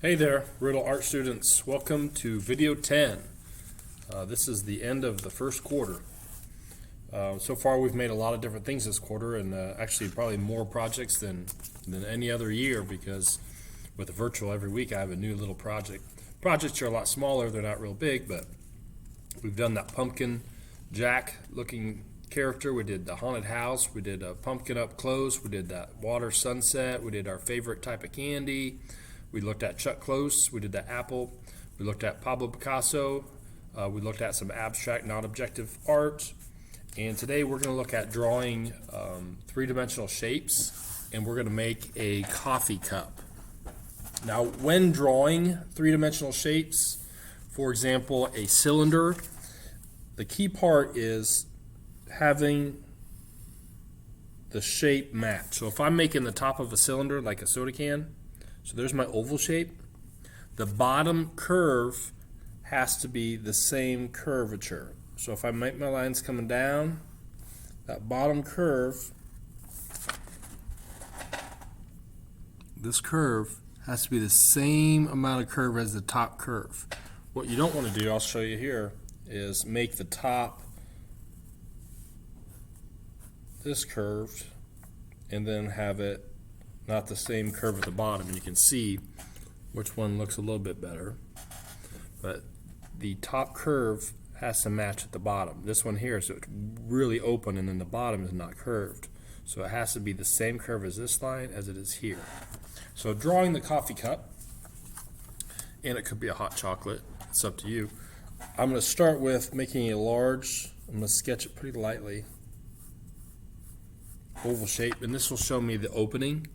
Hey there, Riddle Art students. Welcome to video 10. This is the end of the first quarter. So far we've made a lot of different things this quarter, and actually probably more projects than any other year, because with the virtual every week I have a new little project. Projects are a lot smaller, they're not real big, but we've done that pumpkin jack looking character, we did the haunted house, we did a pumpkin up close, we did that water sunset, we did our favorite type of candy. We looked at Chuck Close, we did the apple, we looked at Pablo Picasso, we looked at some abstract, non-objective art, and today we're going to look at drawing three-dimensional shapes, and we're going to make a coffee cup. Now, when drawing three-dimensional shapes, for example, a cylinder, the key part is having the shape match. So if I'm making the top of a cylinder like a soda can, so there's my oval shape. The bottom curve has to be the same curvature. So if I make my lines coming down, that bottom curve, this curve has to be the same amount of curve as the top curve. What you don't want to do, I'll show you here, is make the top this curved and then have it not the same curve at the bottom, and you can see which one looks a little bit better. But the top curve has to match at the bottom. This one here, so it's really open, and then the bottom is not curved. So it has to be the same curve as this line as it is here. So drawing the coffee cup, and it could be a hot chocolate, it's up to you. I'm going to start with making a large, I'm going to sketch it pretty lightly, oval shape, and this will show me the opening.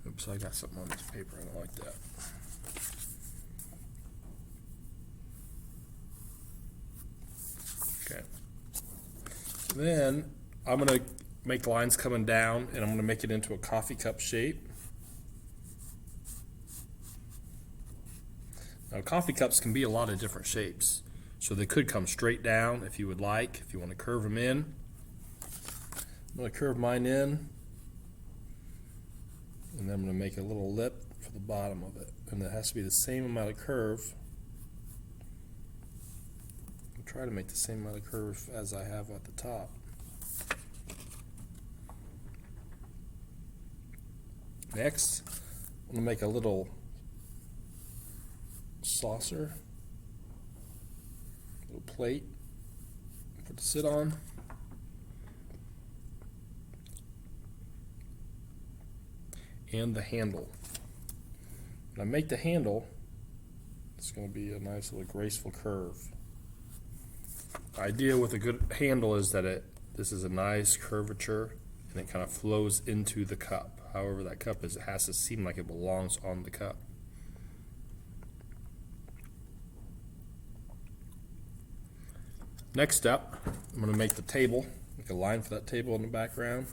Oops, I got something on this paper, I don't like that. Okay. Then I'm going to make lines coming down, and I'm going to make it into a coffee cup shape. Now, coffee cups can be a lot of different shapes. So they could come straight down if you would like, if you want to curve them in. I'm going to curve mine in, and then I'm going to make a little lip for the bottom of it, and it has to be the same amount of curve. I'll try to make the same amount of curve as I have at the top. Next, I'm going to make a little saucer, little plate for it to sit on. And the handle. When I make the handle, it's going to be a nice little graceful curve. The idea with a good handle is that this is a nice curvature, and it kind of flows into the cup. However that cup is, it has to seem like it belongs on the cup. Next step, I'm going to make the table, make a line for that table in the background.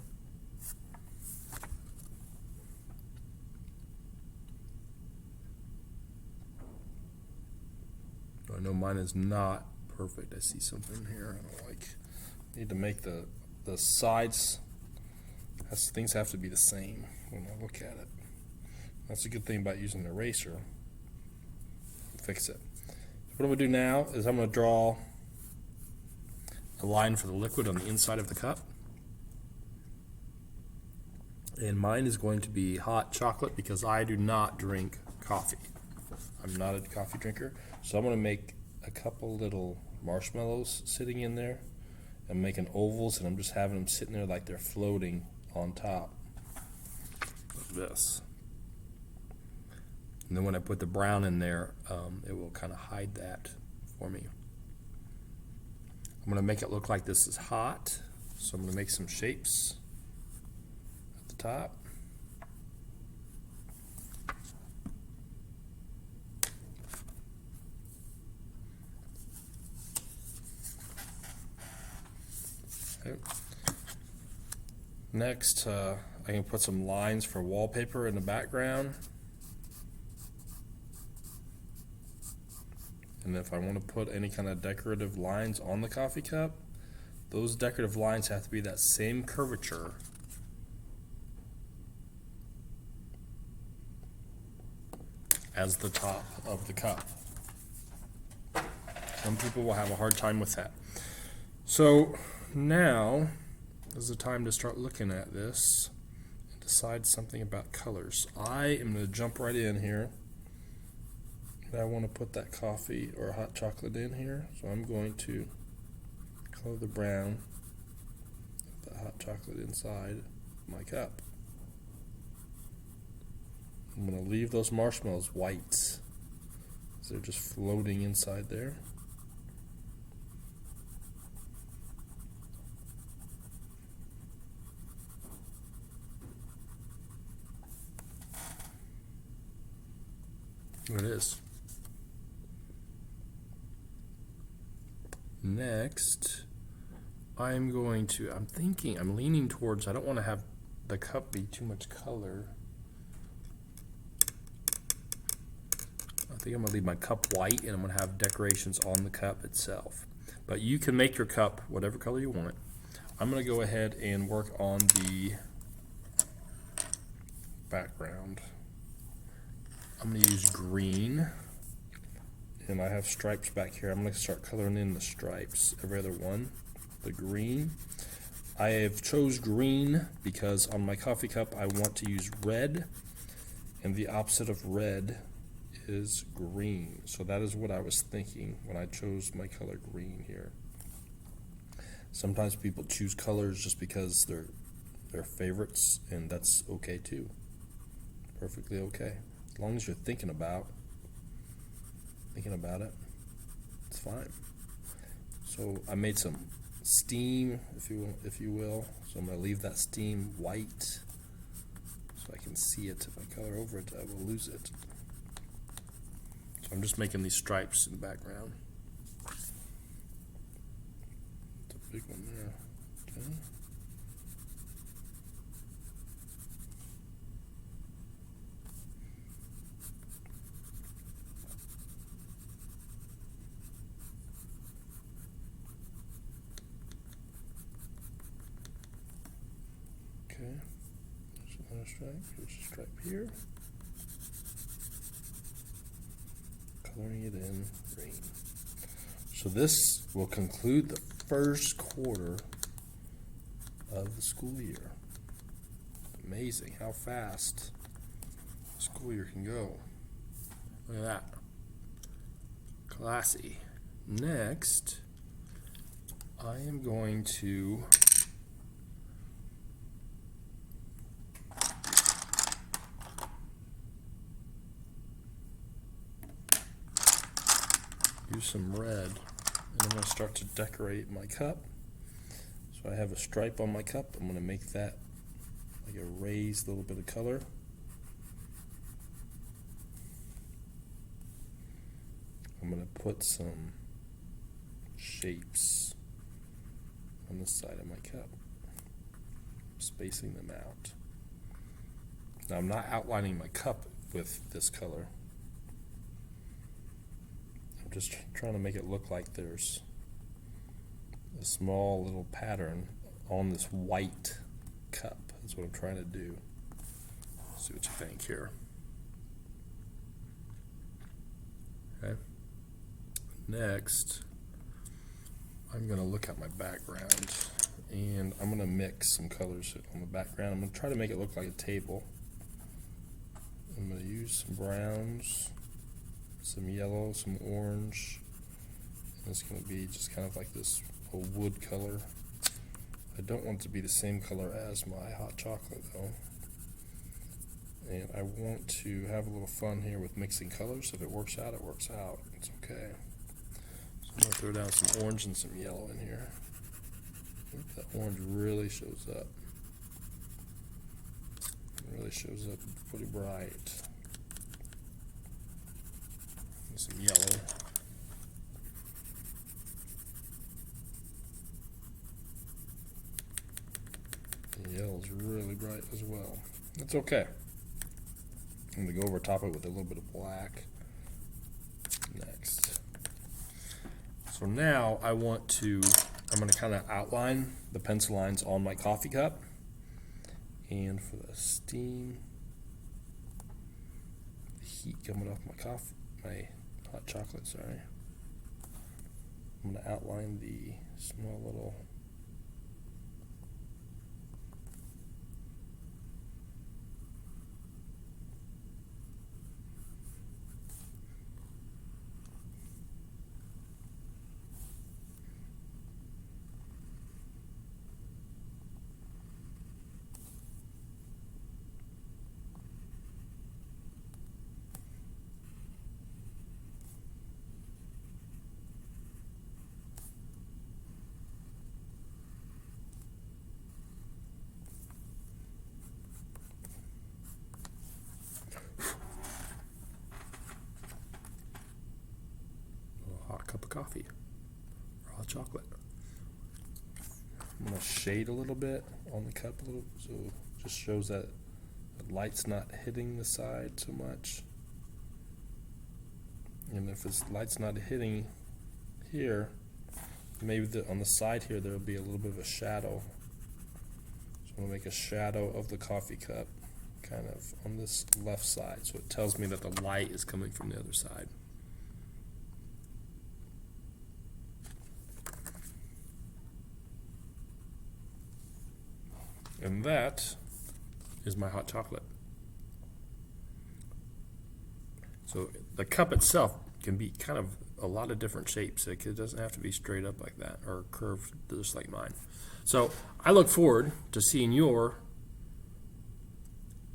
I know mine is not perfect. I see something here I don't like. Need to make the sides, things have to be the same when I look at it. That's a good thing about using an eraser. Fix it. What I'm going to do now is I'm going to draw a line for the liquid on the inside of the cup. And mine is going to be hot chocolate because I do not drink coffee. I'm not a coffee drinker, so I'm going to make a couple little marshmallows sitting in there. I'm making ovals, and I'm just having them sitting there like they're floating on top of this. And then when I put the brown in there, it will kind of hide that for me. I'm going to make it look like this is hot, so I'm going to make some shapes at the top. Okay. Next, I can put some lines for wallpaper in the background. And if I want to put any kind of decorative lines on the coffee cup, those decorative lines have to be that same curvature as the top of the cup. Some people will have a hard time with that. So now is the time to start looking at this and decide something about colors. I am going to jump right in here. I want to put that coffee or hot chocolate in here, so I'm going to color the brown of the hot chocolate inside my cup. I'm going to leave those marshmallows white, so they're just floating inside there. There it is. Next, I'm leaning towards, I don't want to have the cup be too much color. I think I'm going to leave my cup white, and I'm going to have decorations on the cup itself. But you can make your cup whatever color you want. I'm going to go ahead and work on the background. I'm going to use green, and I have stripes back here. I'm going to start coloring in the stripes, every other one. The green. I have chose green because on my coffee cup I want to use red, and the opposite of red is green. So that is what I was thinking when I chose my color green here. Sometimes people choose colors just because they're their favorites, and that's okay too. Perfectly okay. As long as you're thinking about it, it's fine. So I made some steam, if you will. So I'm going to leave that steam white so I can see it. If I color over it, I will lose it. So I'm just making these stripes in the background. It's a big one there. Okay. Okay, there's another stripe. Here's a stripe here. Coloring it in green. So this will conclude the first quarter of the school year. Amazing how fast the school year can go. Look at that. Classy. Next, I am going to use some red, and I'm going to start to decorate my cup. So I have a stripe on my cup. I'm going to make that like a raised little bit of color. I'm going to put some shapes on the side of my cup, spacing them out. Now I'm not outlining my cup with this color. I'm just trying to make it look like there's a small little pattern on this white cup. That's what I'm trying to do. See what you think here. Okay. Next, I'm going to look at my background, and I'm going to mix some colors on the background. I'm going to try to make it look like a table. I'm going to use some browns, some yellow, some orange. And it's going to be just kind of like this a wood color. I don't want it to be the same color as my hot chocolate though. And I want to have a little fun here with mixing colors. If it works out, it works out. It's okay. So I'm going to throw down some orange and some yellow in here. That orange really shows up. It really shows up pretty bright. And some yellow. The yellow's really bright as well. That's okay. I'm going to go over top of it with a little bit of black next. So now I'm going to kind of outline the pencil lines on my coffee cup. And for the steam, heat coming off my hot chocolate, sorry. I'm going to outline the small little hot cup of coffee or hot chocolate. I'm going to shade a little bit on the cup, so it just shows that the light's not hitting the side so much. And if this light's not hitting here, maybe on the side here there will be a little bit of a shadow. So I'm going to make a shadow of the coffee cup kind of on this left side, so it tells me that the light is coming from the other side. And that is my hot chocolate. So the cup itself can be kind of a lot of different shapes. It doesn't have to be straight up like that or curved just like mine. So I look forward to seeing your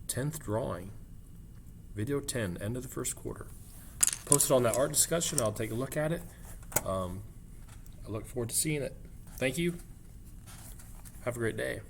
10th drawing. Video 10, end of the first quarter. Post it on that art discussion. I'll take a look at it. I look forward to seeing it. Thank you. Have a great day.